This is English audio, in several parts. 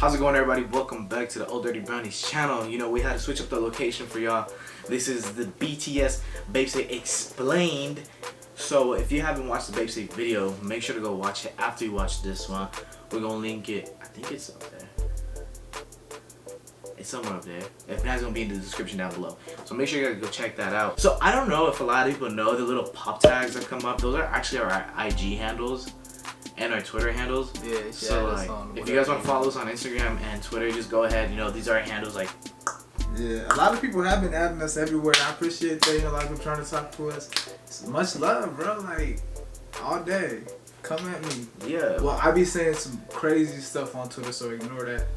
How's it going, everybody? Welcome back to the Old Dirty Brownies channel. You know, we had to switch up the location for y'all. This is the BTS BAEPSAE Explained. So if you haven't watched the BAEPSAE video, make sure to go watch it after you watch this one. We're gonna link it. I think it's up there. It's somewhere up there. If not, it's gonna be in the description down below. So make sure you guys go check that out. So I don't know if a lot of people know the little pop tags that come up. Those are actually our IG handles and our Twitter handles. Yeah, so like, if you guys want to follow us on Instagram and Twitter, just go ahead. You know, these are our handles. Like, yeah, a lot of people have been adding us everywhere, and I appreciate that. You know, a lot of people trying to talk to us. It's much love, bro. Like, all day, come at me. Yeah. Well, I be saying some crazy stuff on Twitter, so ignore that.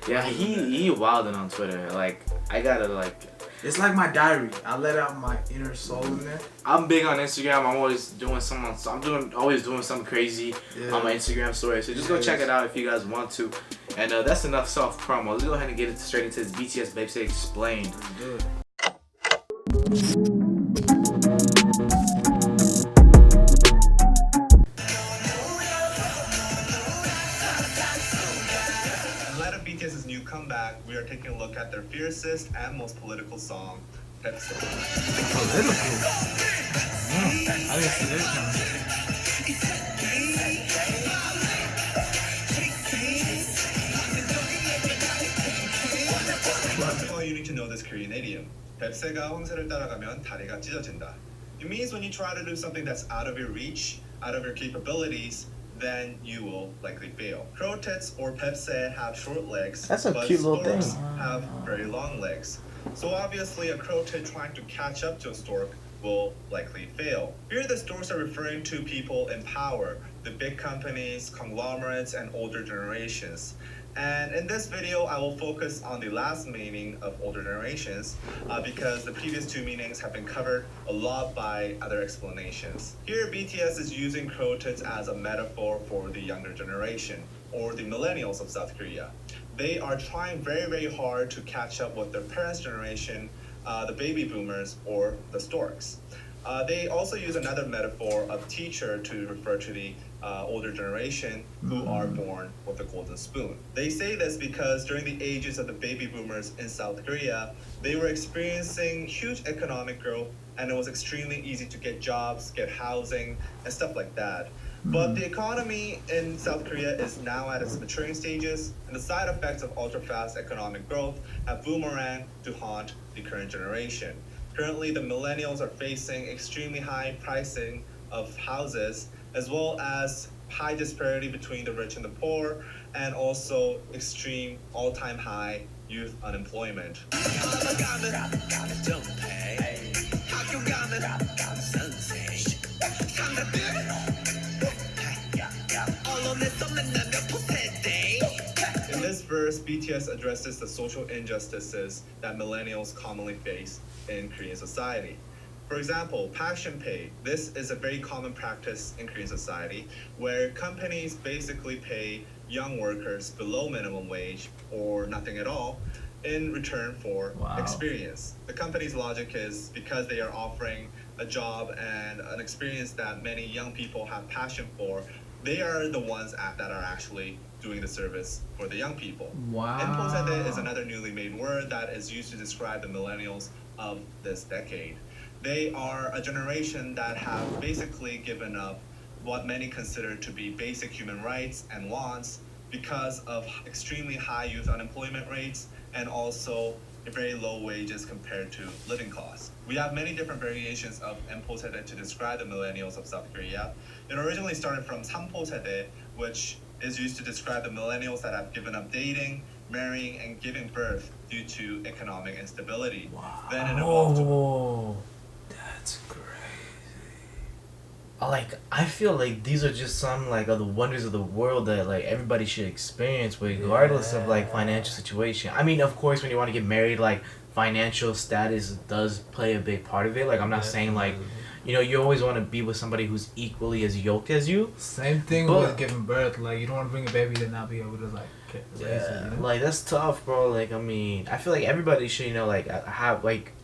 Yeah, he wilding on Twitter. Like, I gotta like. It's like my diary. I let out my inner soul in there. I'm big on Instagram. I'm always doing something. Always doing something crazy on my Instagram story. So just go check it out if you guys want to. And that's enough self promo. Let's go ahead and get it straight into this BTS BAEPSAE Explained. Let's do it. BTS's new comeback, we are taking a look at their fiercest and most political song, BAEPSAE. Political? I didn't see this one. All you need to know this Korean idiom. 뱁새가 황새를 따라가면 다리가 찢어진다. It means when you try to do something that's out of your reach, out of your capabilities, then you will likely fail. Crow tits or 뱁새 have short legs, That's a but cute little storks thing. have very long legs. So obviously a crow tit trying to catch up to a stork will likely fail. Here the storks are referring to people in power, the big companies, conglomerates, and older generations. And in this video, I will focus on the last meaning of older generations because the previous two meanings have been covered a lot by other explanations. Here, BTS is using crow tits as a metaphor for the younger generation, or the millennials of South Korea. They are trying very, very hard to catch up with their parents' generation, the baby boomers, or the storks. They also use another metaphor of teacher to refer to the older generation who are born with a golden spoon. They say this because during the ages of the baby boomers in South Korea, they were experiencing huge economic growth, and it was extremely easy to get jobs, get housing, and stuff like that. But the economy in South Korea is now at its maturing stages, and the side effects of ultra-fast economic growth have boomeranged to haunt the current generation. Currently, the millennials are facing extremely high pricing of houses, as well as high disparity between the rich and the poor, and also extreme all-time high youth unemployment. In this verse, BTS addresses the social injustices that millennials commonly face in Korean society. For example, passion pay. This is a very common practice in Korean society where companies basically pay young workers below minimum wage or nothing at all in return for experience. The company's logic is because they are offering a job and an experience that many young people have passion for, they are the ones that are actually doing the service for the young people. Emposede is another newly made word that is used to describe the millennials of this decade. They are a generation that have basically given up what many consider to be basic human rights and wants because of extremely high youth unemployment rates and also very low wages compared to living costs. We have many different variations of Emposede to describe the millennials of South Korea. It originally started from Samposede, which is used to describe the millennials that have given up dating, marrying, and giving birth due to economic instability. Then it evolved to... That's crazy. Like, I feel like these are just some like of the wonders of the world that like everybody should experience regardless of like financial situation. I mean, of course, when you want to get married, like financial status does play a big part of it. Like, I'm not saying like, you know, you always want to be with somebody who's equally as yoked as you. Same thing with giving birth. Like, you don't want to bring a baby to not be able to like raise it. You know? Like, that's tough, bro. Like, I mean, I feel like everybody should, you know, like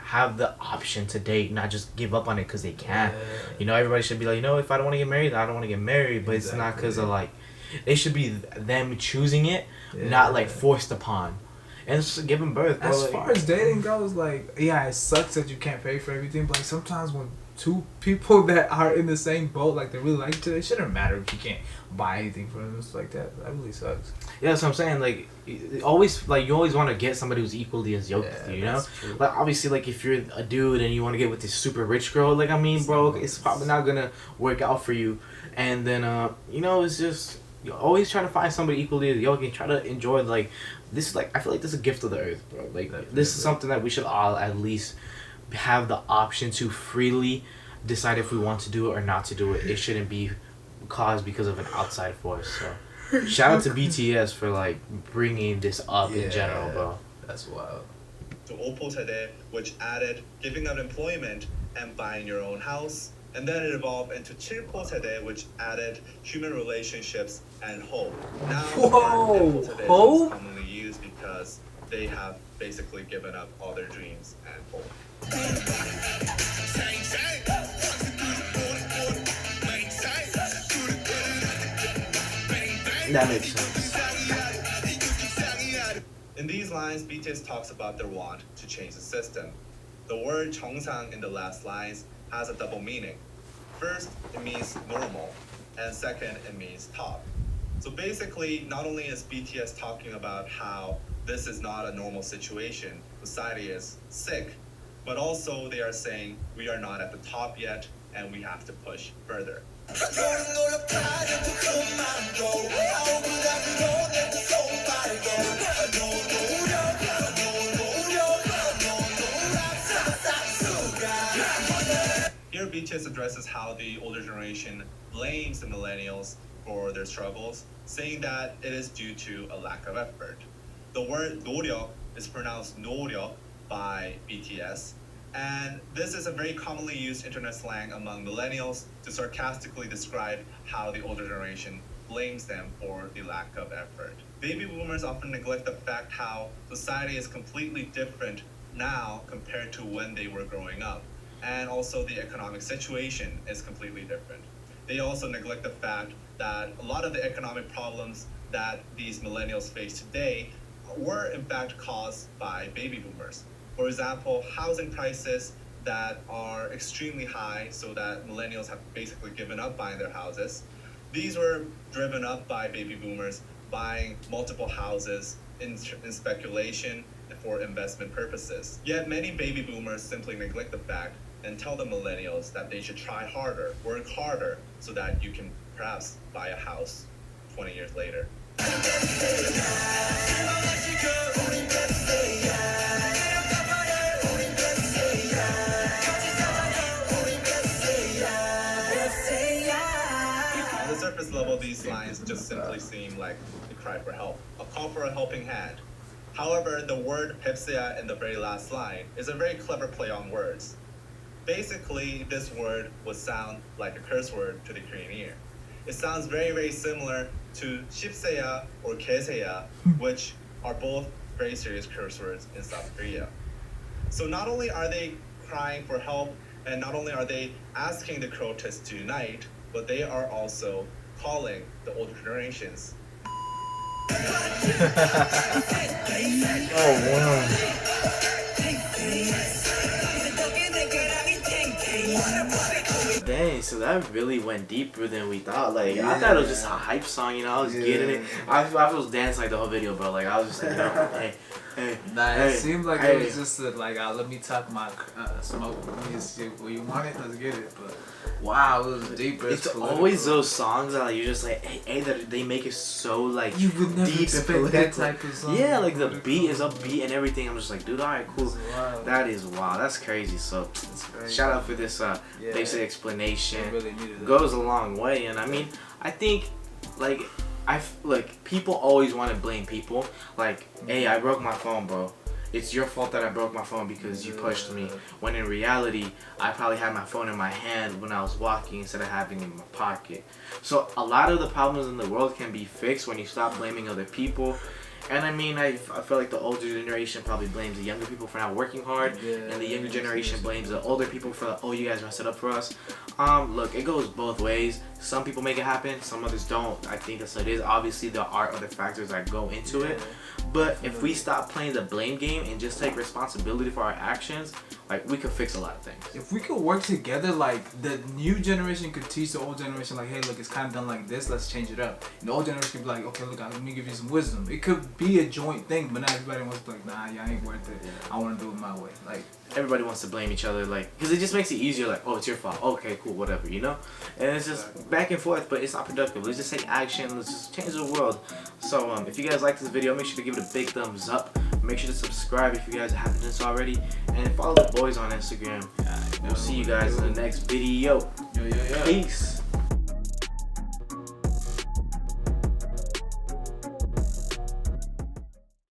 have the option to date, not just give up on it because they can't. You know, everybody should be like, you know, if I don't want to get married, I don't want to get married. But it's not because of like, it should be them choosing it not like forced upon. And it's just giving birth, bro. As like, far as dating goes, like, yeah, it sucks that you can't pay for everything, but like sometimes when two people that are in the same boat, like they really like each other, it shouldn't matter if you can't buy anything for them. It's like that. That really sucks. yeah, that's what I'm saying. Like, always, like, you always want to get somebody who's equally as yoked with you, you know? that's true. Like, obviously, like, if you're a dude and you want to get with this super rich girl, like, I mean, bro, it's probably not gonna work out for you. And then, you know, it's just, you always try to find somebody equally as yoked and try to enjoy, like, this is, like, I feel like this is a gift of the earth, bro. Like, this is something that we should all at least have the option to freely decide if we want to do it or not to do it. It shouldn't be caused because of an outside force, so shout out to BTS for like bringing this up in general, bro. That's wild. To Oppo today, which added giving up employment and buying your own house. And then it evolved into Chilpo today, which added human relationships and hope. Now, Whoa, today hope? is commonly used because they have basically given up all their dreams and hope. That makes sense. In these lines, BTS talks about their want to change the system. The word 정상 in the last lines has a double meaning. First, it means normal, and second, it means top. So basically, not only is BTS talking about how this is not a normal situation, society is sick, but also they are saying we are not at the top yet, and we have to push further. Here, BTS addresses how the older generation blames the millennials for their struggles, saying that it is due to a lack of effort. The word 노력 is pronounced 노력 by BTS, and this is a very commonly used internet slang among millennials to sarcastically describe how the older generation blames them for the lack of effort. Baby boomers often neglect the fact how society is completely different now compared to when they were growing up, and also the economic situation is completely different. They also neglect the fact that a lot of the economic problems that these millennials face today were in fact caused by baby boomers. For example, housing prices that are extremely high so that millennials have basically given up buying their houses. These were driven up by baby boomers buying multiple houses in speculation for investment purposes. Yet many baby boomers simply neglect the fact and tell the millennials that they should try harder, work harder, so that you can perhaps buy a house 20 years later. On the surface level, these lines just simply seem like a cry for help, a call for a helping hand. However, the word BAEPSAE in the very last line is a very clever play on words. Basically, this word would sound like a curse word to the Korean ear. It sounds very, very similar to shipseya or keseya, which are both very serious curse words in South Korea. So not only are they crying for help, and not only are they asking the protests to unite, but they are also calling the older generations. Oh wow. Dang, so that really went deeper than we thought. Like, I thought it was just a hype song, you know. I was getting it. I was dancing like the whole video, bro. Like, I was just like, you know, hey. Nah, Hey, it seemed like hey. it was just like, let me talk my smoke. Let me just see what you want it, let's get it. But wow, it was deeper. It's always those songs that like, you're just like, hey, that they make it so like You would never deep and expect that political. type of song. Yeah, like the beat is upbeat and everything. I'm just like, dude, alright, cool. Wow. That is wow. That's crazy. So That's very shout out for this Yeah. basic explanation. They really needed that. Goes a long way, and I mean, I think like people always want to blame people. Like, hey, I broke my phone, bro. It's your fault that I broke my phone because you pushed me. When in reality, I probably had my phone in my hand when I was walking instead of having it in my pocket. So a lot of the problems in the world can be fixed when you stop blaming other people And I mean, I feel like the older generation probably blames the younger people for not working hard, and the younger generation blames the older people for the, oh, you guys messed it up for us. Look, it goes both ways. Some people make it happen, some others don't. I think that's what it is. Obviously, there are other factors that go into it. But if we stop playing the blame game and just take responsibility for our actions, like, we could fix a lot of things. If we could work together, like, the new generation could teach the old generation, like, hey, look, it's kind of done like this, let's change it up. And the old generation could be like, okay, look, let me give you some wisdom. It could be a joint thing, but not everybody wants to be like, nah, y'all ain't worth it. I want to do it my way. Like, everybody wants to blame each other, like, because it just makes it easier, like, oh, it's your fault, okay, cool, whatever, you know? And it's just back and forth, but it's not productive. Let's just take action, let's just change the world. So, if you guys like this video, make sure to give it a big thumbs up. Make sure to subscribe if you guys haven't done so already, and follow the boys on Instagram. We'll see you guys in the next video. Peace.